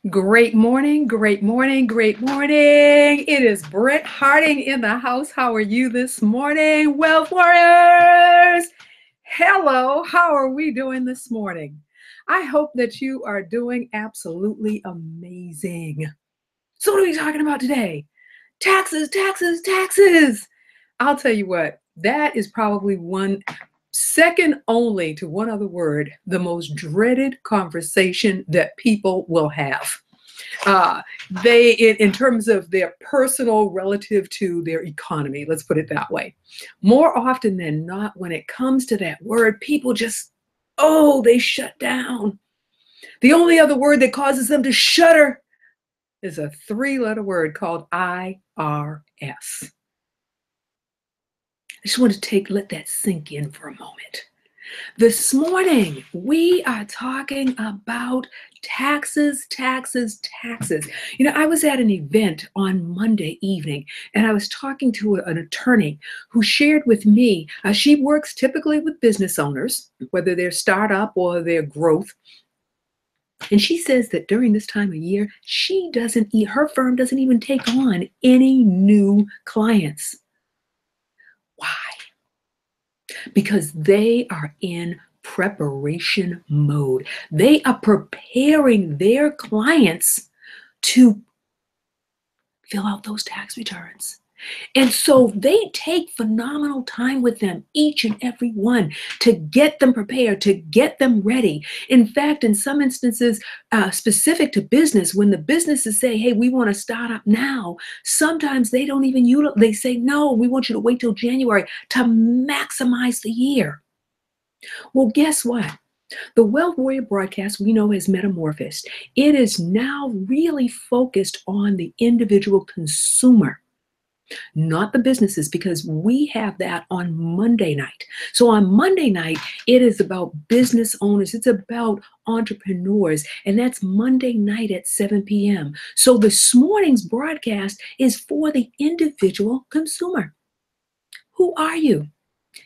Great morning, great morning, great morning. It is Brent Harding in the house. How are you this morning, Wealth Warriors? Hello, how are we doing this morning? I hope that you are doing absolutely amazing. So, what are we talking about today? Taxes, taxes, taxes. I'll tell you what, that is probably one second only to one other word, the most dreaded conversation that people will have. Uh, in terms of their personal relative to their economy, let's put it that way. More often than not, when it comes to that word, people just, oh, they shut down. The only other word that causes them to shudder is a three-letter word called IRS. I just want to let that sink in for a moment. This morning, we are talking about taxes, taxes, taxes. I was at an event on Monday evening, and I was talking to an attorney who shared with me, she works typically with business owners, whether they're startup or their growth. And she says that during this time of year, her firm doesn't even take on any new clients. Why? Because they are in preparation mode. They are preparing their clients to fill out those tax returns. And so they take phenomenal time with them, each and every one, to get them prepared, to get them ready. In fact, in some instances, specific to business, when the businesses say, hey, we want to start up now, sometimes they don't even they say, no, we want you to wait till January to maximize the year. Well, guess what? The Wealth Warrior broadcast we know has metamorphosed. It is now really focused on the individual consumer, not the businesses, because we have that on Monday night. So on Monday night, it is about business owners. It's about entrepreneurs. And that's Monday night at 7 p.m. So this morning's broadcast is for the individual consumer. Who are you?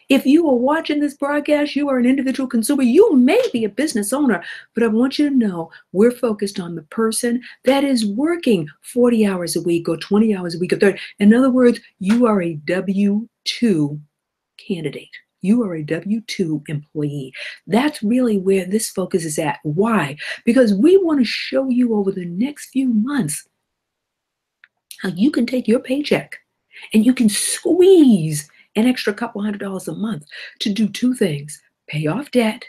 If you are watching this broadcast, you are an individual consumer. You may be a business owner, but I want you to know we're focused on the person that is working 40 hours a week or 20 hours a week or 30. In other words, you are a W-2 candidate. You are a W-2 employee. That's really where this focus is at. Why? Because we want to show you over the next few months how you can take your paycheck and you can squeeze an extra couple $100 a month to do two things: pay off debt.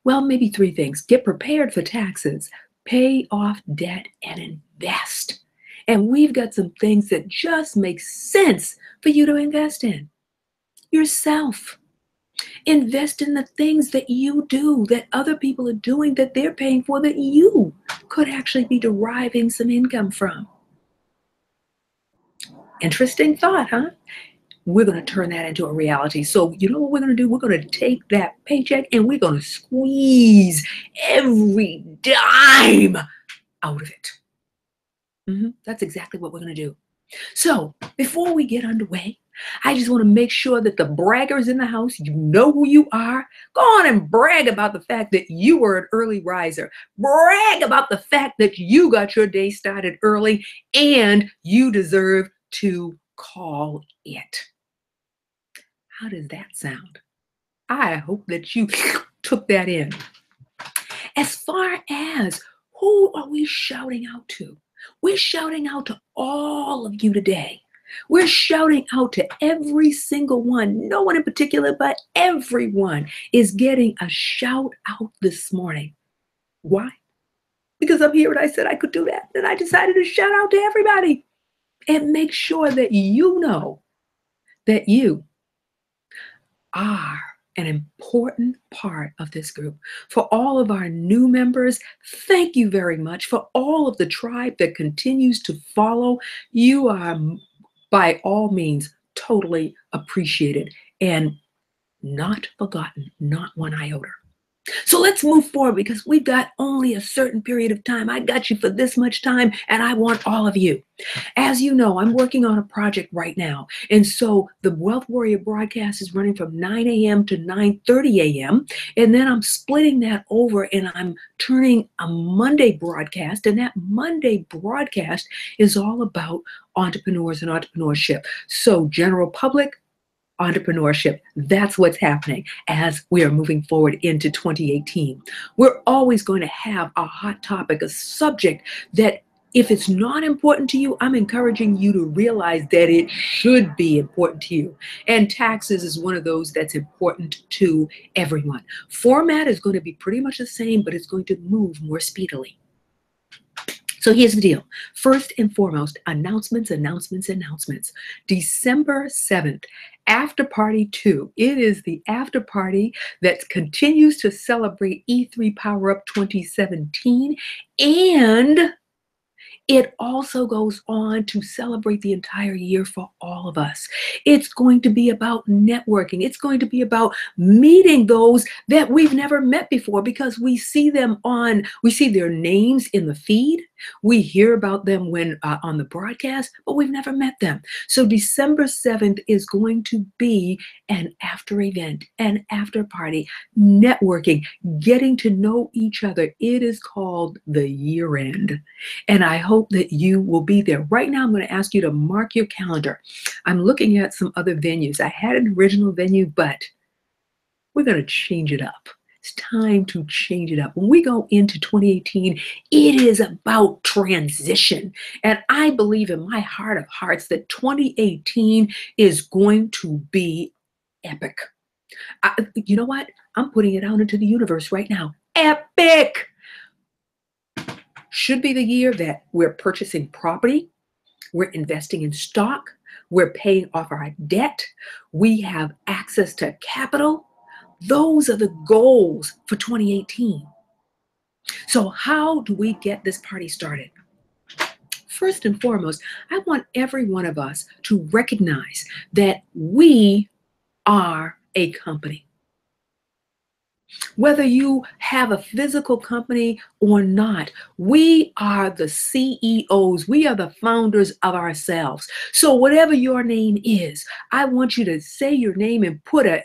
Well, maybe three things: get prepared for taxes, pay off debt, and invest. And we've got some things that just make sense for you to invest in. Yourself. Invest in the things that you do, that other people are doing, that they're paying for, that you could actually be deriving some income from. Interesting thought, huh? We're going to turn that into a reality. So you know what we're going to do? We're going to take that paycheck and we're going to squeeze every dime out of it. That's exactly what we're going to do. So before we get underway, I just want to make sure that the braggers in the house, you know who you are. Go on and brag about the fact that you were an early riser. Brag about the fact that you got your day started early and you deserve to call it. How does that sound? I hope that you took that in. As far as who are we shouting out to? We're shouting out to all of you today. We're shouting out to every single one. No one in particular, but everyone is getting a shout out this morning. Why? Because I'm here and I said I could do that. And I decided to shout out to everybody and make sure that you know that you are an important part of this group. For all of our new members, thank you very much. For all of the tribe that continues to follow, you are by all means totally appreciated and not forgotten, not one iota. So let's move forward because we've got only a certain period of time. I got you for this much time, and I want all of you. As you know, I'm working on a project right now. And so the Wealth Warrior broadcast is running from 9 a.m. to 9:30 a.m. And then I'm splitting that over and I'm turning a Monday broadcast. And that Monday broadcast is all about entrepreneurs and entrepreneurship. So general public, entrepreneurship. That's what's happening as we are moving forward into 2018. We're always going to have a hot topic, a subject that if it's not important to you, I'm encouraging you to realize that it should be important to you. And taxes is one of those that's important to everyone. Format is going to be pretty much the same, but it's going to move more speedily. So here's the deal. First and foremost, announcements. December 7th, After Party 2. It is the after party that continues to celebrate E3 Power Up 2017, and it also goes on to celebrate the entire year for all of us. It's going to be about networking. It's going to be about meeting those that we've never met before because we see their names in the feed. We hear about them when on the broadcast, but we've never met them. So December 7th is going to be an after event, an after party, networking, getting to know each other. It is called the year end. And I hope that you will be there. Right now, I'm going to ask you to mark your calendar. I'm looking at some other venues. I had an original venue, but we're going to change it up. It's time to change it up. When we go into 2018, it is about transition. And I believe in my heart of hearts that 2018 is going to be epic. You know what? I'm putting it out into the universe right now. Epic! Should be the year that we're purchasing property, we're investing in stock, we're paying off our debt, we have access to capital. Those are the goals for 2018. So how do we get this party started? First and foremost, I want every one of us to recognize that we are a company. Whether you have a physical company or not, we are the CEOs. We are the founders of ourselves. So whatever your name is, I want you to say your name and put a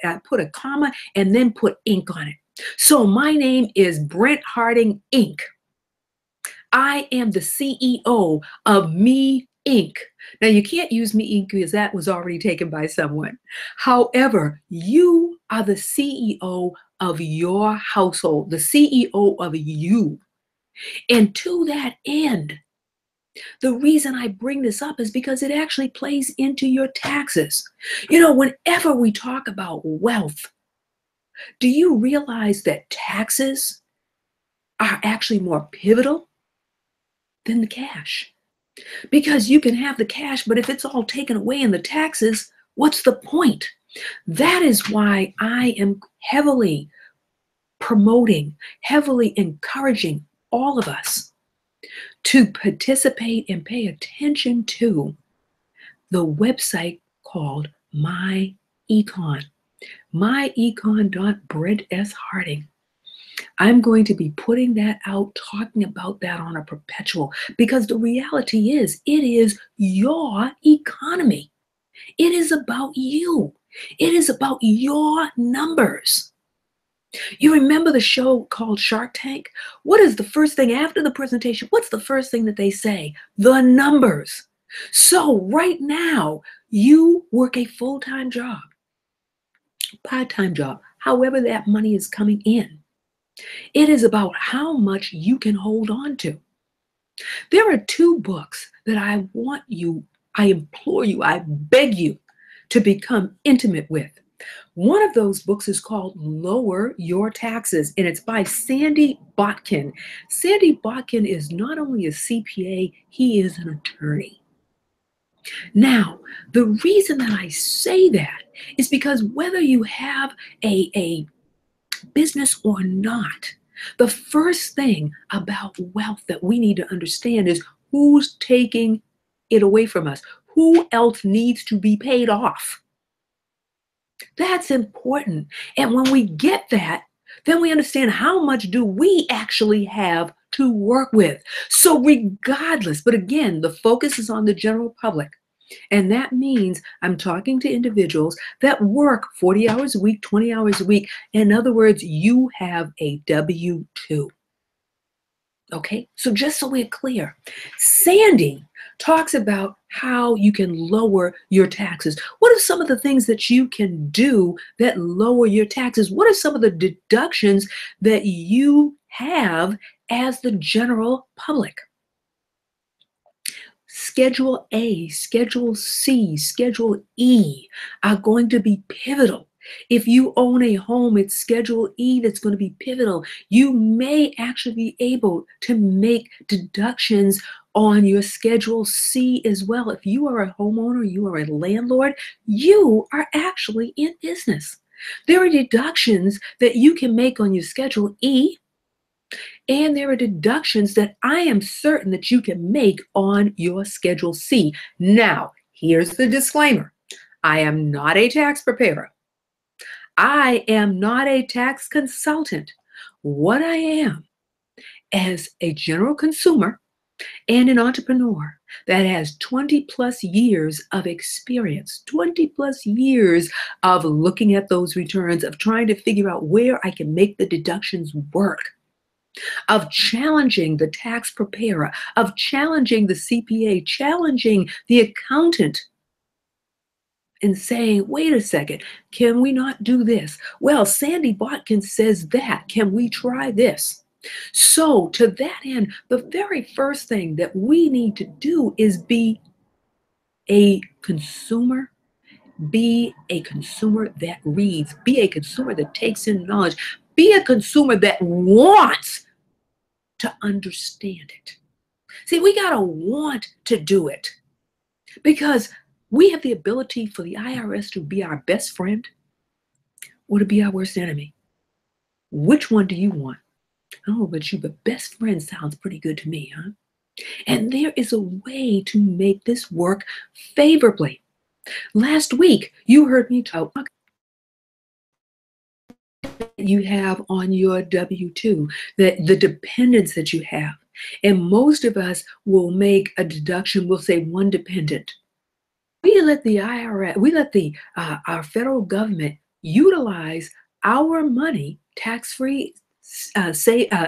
comma and then put Inc. on it. So my name is Brent Harding Inc. I am the CEO of Me Inc. Now you can't use Me Inc. because that was already taken by someone. However, you are the CEO of your household, the CEO of you. And to that end, the reason I bring this up is because it actually plays into your taxes. You know, whenever we talk about wealth, do you realize that taxes are actually more pivotal than the cash? Because you can have the cash, but if it's all taken away in the taxes, what's the point? That is why I am heavily promoting, heavily encouraging all of us to participate and pay attention to the website called MyEcon. MyEcon.BrentSHarding. I'm going to be putting that out, talking about that on a perpetual, because the reality is, it is your economy. It is about you. It is about your numbers. You remember the show called Shark Tank? What is the first thing after the presentation? What's the first thing that they say? The numbers. So right now, you work a full-time job, part-time job, however that money is coming in. It is about how much you can hold on to. There are two books that I want you, I implore you, I beg you to become intimate with. One of those books is called Lower Your Taxes, and it's by Sandy Botkin. Sandy Botkin is not only a CPA, he is an attorney. Now, the reason that I say that is because whether you have a business or not, the first thing about wealth that we need to understand is who's taking it away from us. Who else needs to be paid off? That's important. And when we get that, then we understand how much do we actually have to work with. So regardless, but again, the focus is on the general public. And that means I'm talking to individuals that work 40 hours a week, 20 hours a week. In other words, you have a W-2. Okay, so just so we're clear, Sandy talks about how you can lower your taxes. What are some of the things that you can do that lower your taxes? What are some of the deductions that you have as the general public? Schedule A, Schedule C, Schedule E are going to be pivotal. If you own a home, it's Schedule E that's going to be pivotal. You may actually be able to make deductions on your Schedule C as well. If you are a homeowner, you are a landlord, you are actually in business. There are deductions that you can make on your Schedule E, and there are deductions that I am certain that you can make on your Schedule C. Now, here's the disclaimer. I am not a tax preparer. I am not a tax consultant. What I am as a general consumer and an entrepreneur that has 20 plus years of experience, 20 plus years of looking at those returns, of trying to figure out where I can make the deductions work, of challenging the tax preparer, of challenging the CPA, challenging the accountant, and saying, wait a second, can we not do this? Well, Sandy Botkin says that. Can we try this? So to that end, the very first thing that we need to do is be a consumer. Be a consumer that reads. Be a consumer that takes in knowledge. Be a consumer that wants to understand it. See, we got to want to do it because we have the ability for the IRS to be our best friend or to be our worst enemy. Which one do you want? Oh, but best friend sounds pretty good to me, huh? And there is a way to make this work favorably. Last week, you heard me talk you have on your W-2, the dependents that you have. And most of us will make a deduction, we'll say one dependent. We let the IRS, we let our federal government utilize our money tax-free,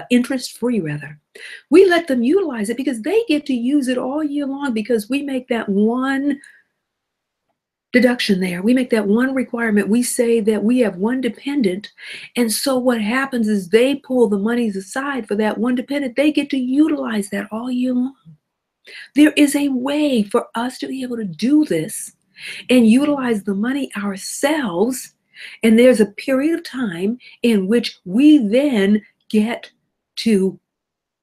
interest-free rather. We let them utilize it because they get to use it all year long because we make that one deduction there. We make that one requirement. We say that we have one dependent. And so what happens is they pull the monies aside for that one dependent. They get to utilize that all year long. There is a way for us to be able to do this and utilize the money ourselves. And there's a period of time in which we then get to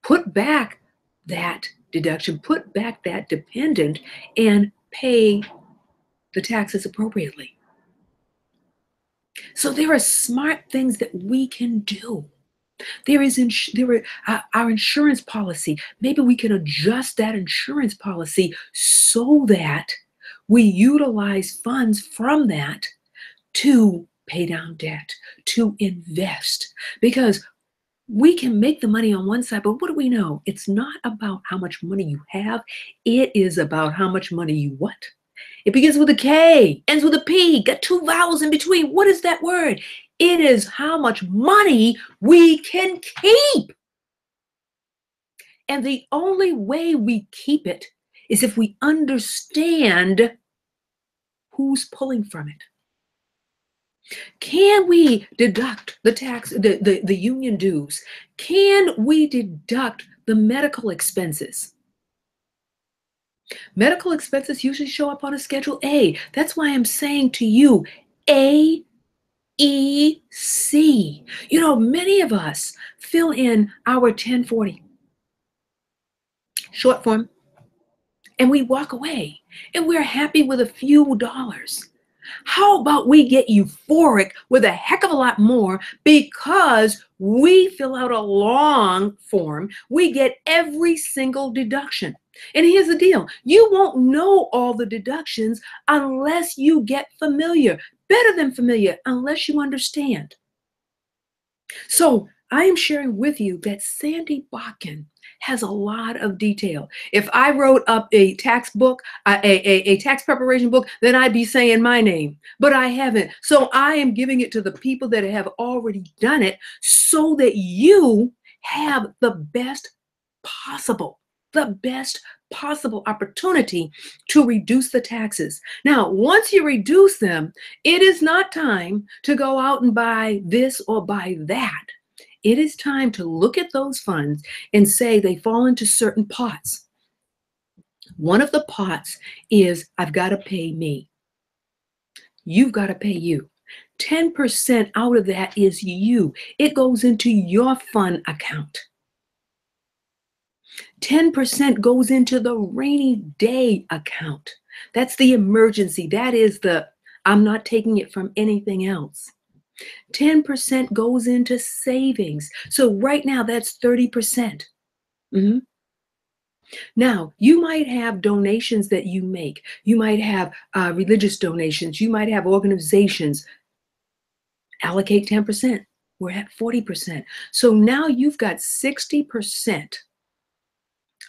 put back that deduction, put back that dependent, and pay the taxes appropriately. So there are smart things that we can do. There are our insurance policy. Maybe we can adjust that insurance policy so that we utilize funds from that to pay down debt, to invest. Because we can make the money on one side, but what do we know? It's not about how much money you have. It is about how much money you what? It begins with a K, ends with a P, got two vowels in between. What is that word? It is how much money we can keep. And the only way we keep it is if we understand who's pulling from it. Can we deduct the tax, the union dues? Can we deduct the medical expenses? Medical expenses usually show up on a Schedule A. That's why I'm saying to you, A, E, C. You know, many of us fill in our 1040 short form and we walk away and we're happy with a few dollars. How about we get euphoric with a heck of a lot more because we fill out a long form, we get every single deduction. And here's the deal, you won't know all the deductions unless you get familiar, better than familiar, unless you understand. So I am sharing with you that Sandy Bakken has a lot of detail. If I wrote up a tax book, a tax preparation book, then I'd be saying my name, but I haven't. So I am giving it to the people that have already done it so that you have possible, the best possible opportunity to reduce the taxes. Now, once you reduce them, it is not time to go out and buy this or buy that. It is time to look at those funds and say they fall into certain pots. One of the pots is I've got to pay me. You've got to pay you. 10% out of that is you. It goes into your fund account. 10% goes into the rainy day account. That's the emergency. That is I'm not taking it from anything else. 10% goes into savings. So right now, that's 30%. Mhm. Now, you might have donations that you make. You might have religious donations. You might have organizations. Allocate 10%. We're at 40%. So now you've got 60%.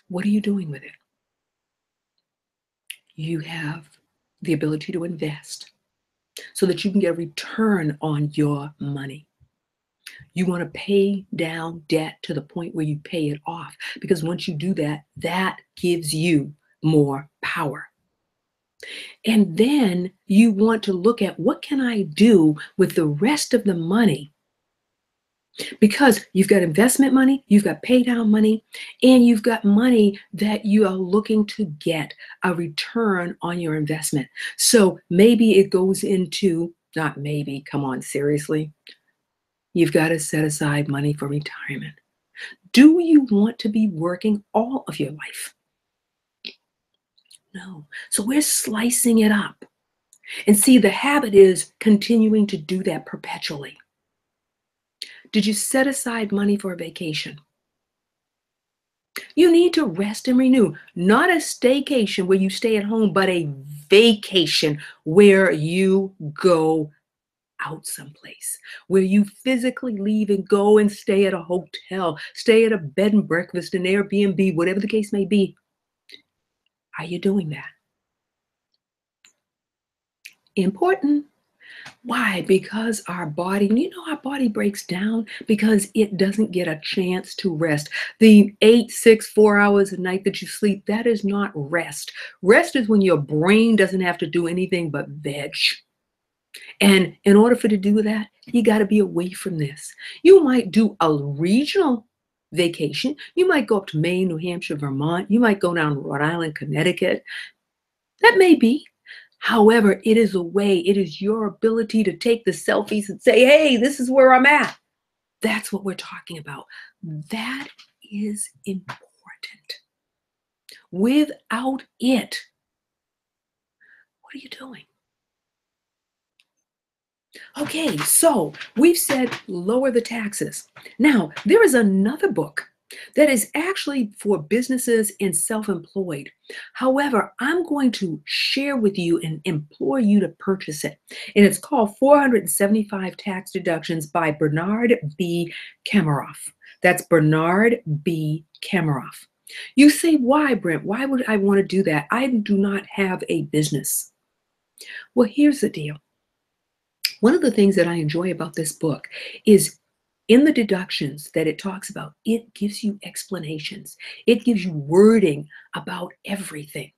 What are you doing with it? You have the ability to invest so that you can get a return on your money. You want to pay down debt to the point where you pay it off, because once you do that, that gives you more power. And then you want to look at what can I do with the rest of the money, because you've got investment money, you've got pay down money, and you've got money that you are looking to get a return on your investment. So maybe it goes into, not maybe, come on, seriously. You've got to set aside money for retirement. Do you want to be working all of your life? No. So we're slicing it up. And see, the habit is continuing to do that perpetually. Did you set aside money for a vacation? You need to rest and renew, not a staycation where you stay at home, but a vacation where you go out someplace, where you physically leave and go and stay at a hotel, stay at a bed and breakfast, an Airbnb, whatever the case may be. Are you doing that? Important. Why? Because our body, our body breaks down because it doesn't get a chance to rest. The 8, 6, 4 hours a night that you sleep, that is not rest. Rest is when your brain doesn't have to do anything but veg. And in order for to do that, you got to be away from this. You might do a regional vacation. You might go up to Maine, New Hampshire, Vermont. You might go down to Rhode Island, Connecticut. That may be. However, it is a way, it is your ability to take the selfies and say, hey, this is where I'm at. That's what we're talking about. That is important. Without it, what are you doing? Okay, so we've said lower the taxes. Now, there is another book that is actually for businesses and self-employed. However, I'm going to share with you and implore you to purchase it. And it's called 475 Tax Deductions by Bernard B. Kameroff. That's Bernard B. Kameroff. You say, why, Brent? Why would I want to do that? I do not have a business. Well, here's the deal. One of the things that I enjoy about this book is in the deductions that it talks about, it gives you explanations. It gives you wording about everything.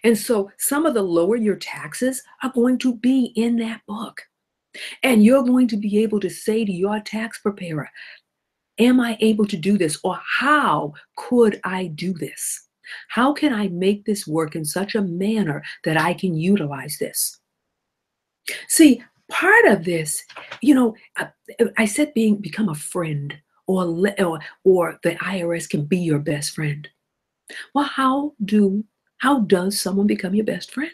And so some of the lower your taxes are going to be in that book. And you're going to be able to say to your tax preparer, am I able to do this? Or how could I do this? How can I make this work in such a manner that I can utilize this? See, part of this, I said become a friend, or the IRS can be your best friend. Well, how does someone become your best friend?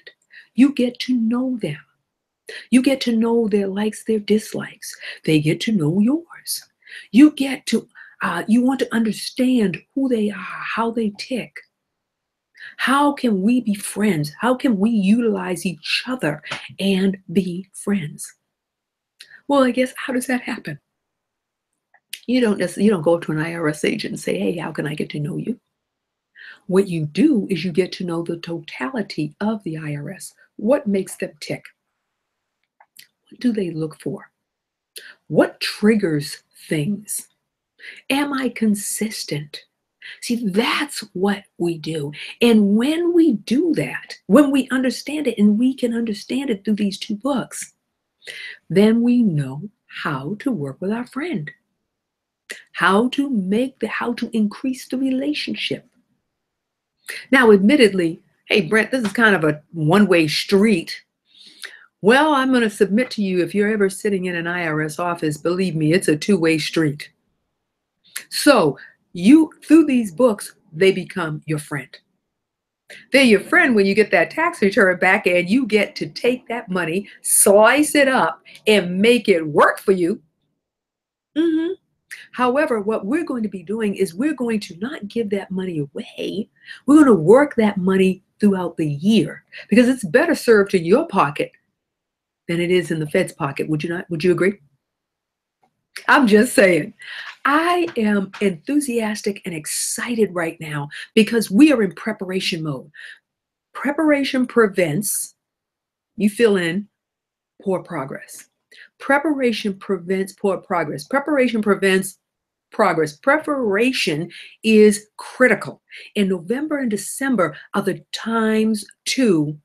You get to know them. You get to know their likes, their dislikes. They get to know yours. You get to you want to understand who they are, how they tick. How can we be friends? How can we utilize each other and be friends? Well, I guess, how does that happen? You don't go up to an IRS agent and say, "Hey, how can I get to know you?" What you do is you get to know the totality of the IRS. What makes them tick? What do they look for? What triggers things? Am I consistent? See, that's what we do. And when we do that, when we understand it, and we can understand it through these two books, then we know how to work with our friend, how to increase the relationship. Now, admittedly, hey, Brent, this is kind of a one-way street. Well, I'm going to submit to you, if you're ever sitting in an IRS office, believe me, it's a two-way street. So through these books, they become your friend. They're your friend when you get that tax return back and you get to take that money, slice it up, and make it work for you. Mhm. However, what we're going to be doing is we're going to not give that money away. We're going to work that money throughout the year because it's better served in your pocket than it is in the Fed's pocket. Would you not? Would you agree? I'm just saying. I am enthusiastic and excited right now because we are in preparation mode. Preparation prevents, you fill in, poor progress. Preparation prevents poor progress. Preparation prevents progress. Preparation is critical. And November and December are the times to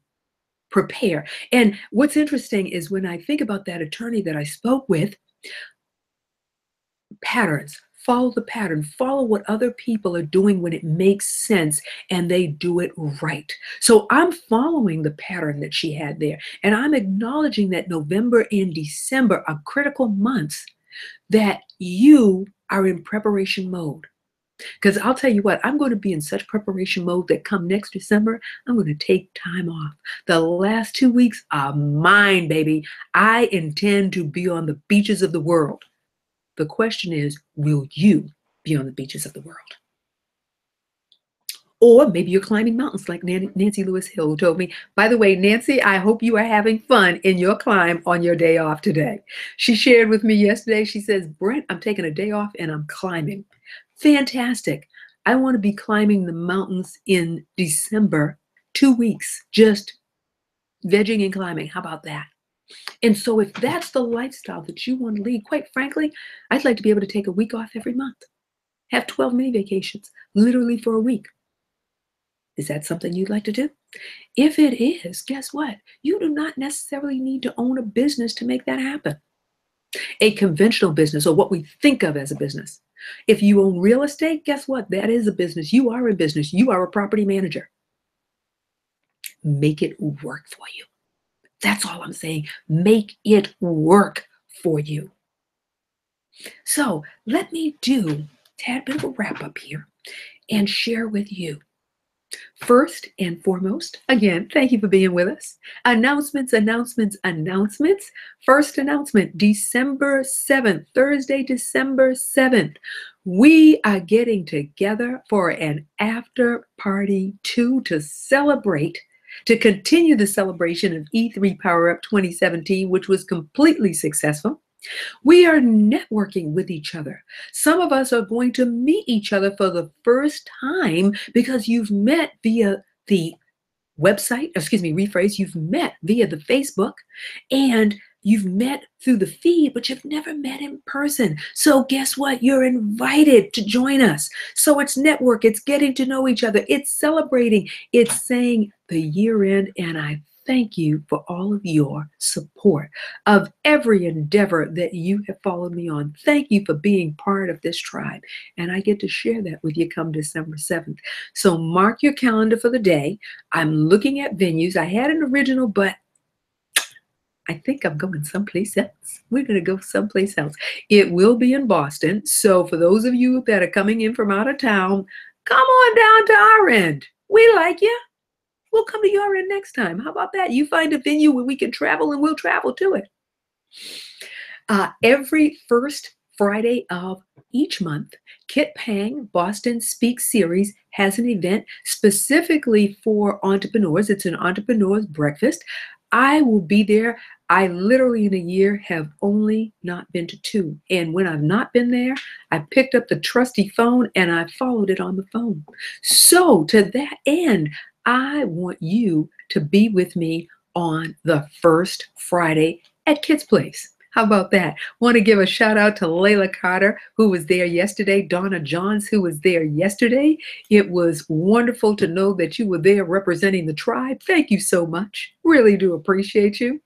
prepare. And what's interesting is when I think about that attorney that I spoke with, patterns. Follow the pattern. Follow what other people are doing when it makes sense and they do it right. So I'm following the pattern that she had there. And I'm acknowledging that November and December are critical months that you are in preparation mode. Because I'll tell you what, I'm going to be in such preparation mode that come next December, I'm going to take time off. The last 2 weeks are mine, baby. I intend to be on the beaches of the world. The question is, will you be on the beaches of the world? Or maybe you're climbing mountains like Nancy Lewis Hill, who told me, by the way, Nancy, I hope you are having fun in your climb on your day off today. She shared with me yesterday, she says, Brent, I'm taking a day off and I'm climbing. Fantastic. I want to be climbing the mountains in December, 2 weeks, just vegging and climbing. How about that? And so if that's the lifestyle that you want to lead, quite frankly, I'd like to be able to take a week off every month, have 12 mini vacations, literally for a week. Is that something you'd like to do? If it is, guess what? You do not necessarily need to own a business to make that happen. A conventional business, or what we think of as a business. If you own real estate, guess what? That is a business. You are a business. You are a property manager. Make it work for you. That's all I'm saying. Make it work for you. So let me do a tad bit of a wrap up here and share with you. First and foremost, again, thank you for being with us. Announcements, announcements, announcements. First announcement, December 7th, Thursday, December 7th. We are getting together for an after party 2 to celebrate, to continue the celebration of E3 Power Up 2017, which was completely successful. We are networking with each other. Some of us are going to meet each other for the first time because you've met via the website, you've met via the Facebook and you've met through the feed, but you've never met in person. So guess what? You're invited to join us. So it's network, it's getting to know each other, it's celebrating, it's saying the year end, and I thank you for all of your support of every endeavor that you have followed me on. Thank you for being part of this tribe. And I get to share that with you come December 7th. So mark your calendar for the day. I'm looking at venues. I had an original, but I think I'm going someplace else. We're going to go someplace else. It will be in Boston. So for those of you that are coming in from out of town, come on down to our end. We like you. We'll come to your end next time. How about that? You find a venue where we can travel and we'll travel to it. Every first Friday of each month, Kit Pang Boston Speaks Series has an event specifically for entrepreneurs. It's an entrepreneur's breakfast. I will be there. I literally in a year have only not been to two. And when I've not been there, I picked up the trusty phone and I followed it on the phone. So to that end, I want you to be with me on the first Friday at Kids Place. How about that? Want to give a shout out to Layla Carter, who was there yesterday, Donna Johns, who was there yesterday. It was wonderful to know that you were there representing the tribe. Thank you so much. Really do appreciate you.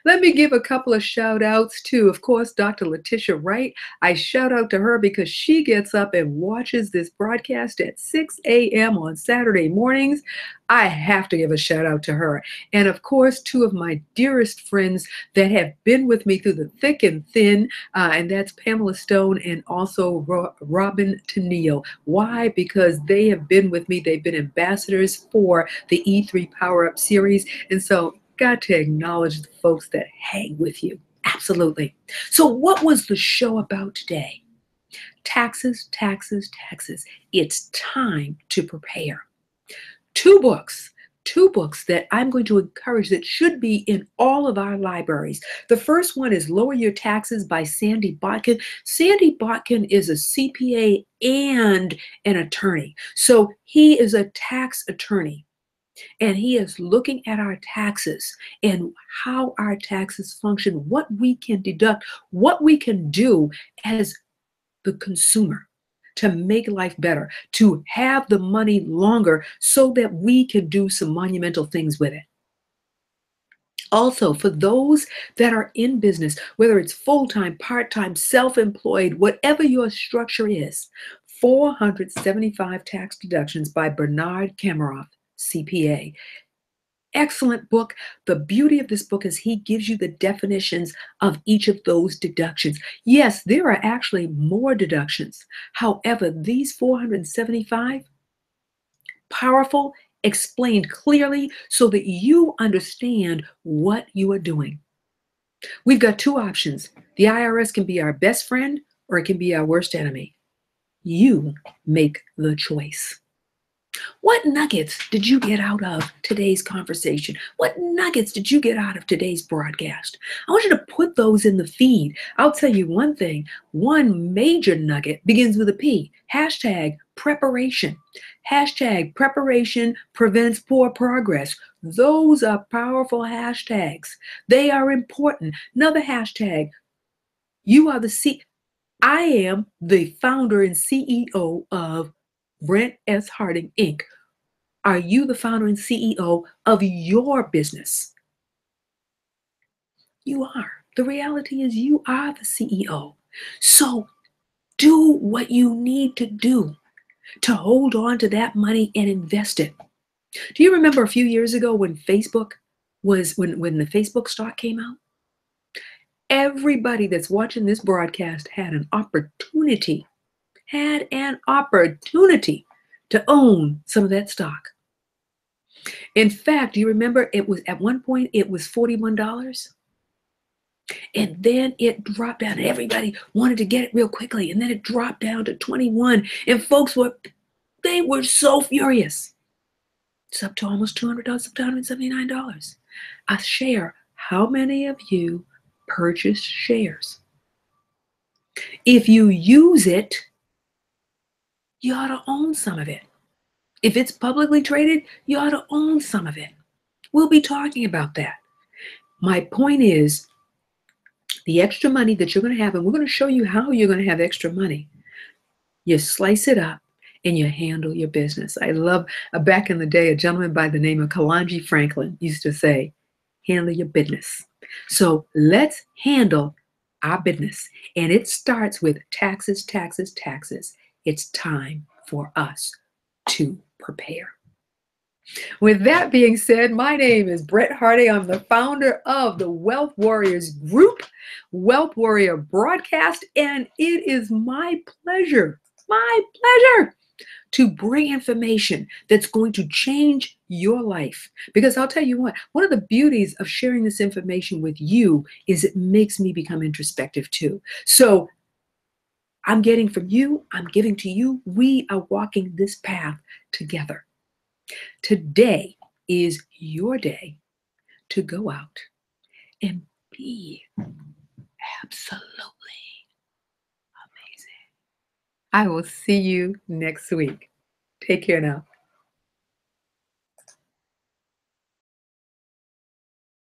Let me give a couple of shout outs to, of course, Dr. Letitia Wright. I shout out to her because she gets up and watches this broadcast at 6 a.m. on Saturday mornings. I have to give a shout out to her. And of course, two of my dearest friends that have been with me through the thick and thin, and that's Pamela Stone and also Robin Tennille. Why? Because they have been with me. They've been ambassadors for the E3 Power Up series. And so got to acknowledge the folks that hang with you. Absolutely. So what was the show about today? Taxes, taxes, taxes. It's time to prepare. Two books that I'm going to encourage that should be in all of our libraries. The first one is Lower Your Taxes by Sandy Botkin. Sandy Botkin is a CPA and an attorney. So he is a tax attorney. And he is looking at our taxes and how our taxes function, what we can deduct, what we can do as the consumer to make life better, to have the money longer so that we can do some monumental things with it. Also, for those that are in business, whether it's full-time, part-time, self-employed, whatever your structure is, 475 Tax Deductions by Bernard Kameroff, CPA. Excellent book. The beauty of this book is he gives you the definitions of each of those deductions. Yes, there are actually more deductions. However, these 475, powerful, explained clearly so that you understand what you are doing. We've got two options. The IRS can be our best friend or it can be our worst enemy. You make the choice. What nuggets did you get out of today's conversation? What nuggets did you get out of today's broadcast? I want you to put those in the feed. I'll tell you one thing. One major nugget begins with a P. Hashtag preparation. Hashtag preparation prevents poor progress. Those are powerful hashtags. They are important. Another hashtag. I am the founder and CEO of Brent S. Harding, Inc. Are you the founder and CEO of your business? You are. The reality is you are the CEO. So do what you need to do to hold on to that money and invest it. Do you remember a few years ago when Facebook when the Facebook stock came out? Everybody that's watching this broadcast had an opportunity to own some of that stock. In fact, do you remember it was at one point it was $41? And then it dropped down. Everybody wanted to get it real quickly. And then it dropped down to 21. And folks they were so furious. It's up to almost $200, up to $179 a share. How many of you purchased shares? If you use it, you ought to own some of it. If it's publicly traded, you ought to own some of it. We'll be talking about that. My point is the extra money that you're going to have, and we're going to show you how you're going to have extra money. You slice it up and you handle your business. I love, back in the day, a gentleman by the name of Kalanji Franklin used to say, handle your business. So let's handle our business. And it starts with taxes, taxes, taxes. It's time for us to prepare. With that being said, my name is Brent Hardy. I'm the founder of the Wealth Warriors Group, Wealth Warrior Broadcast, and it is my pleasure to bring information that's going to change your life. Because I'll tell you what, one of the beauties of sharing this information with you is it makes me become introspective too. So I'm getting from you, I'm giving to you. We are walking this path together. Today is your day to go out and be absolutely amazing. I will see you next week. Take care now.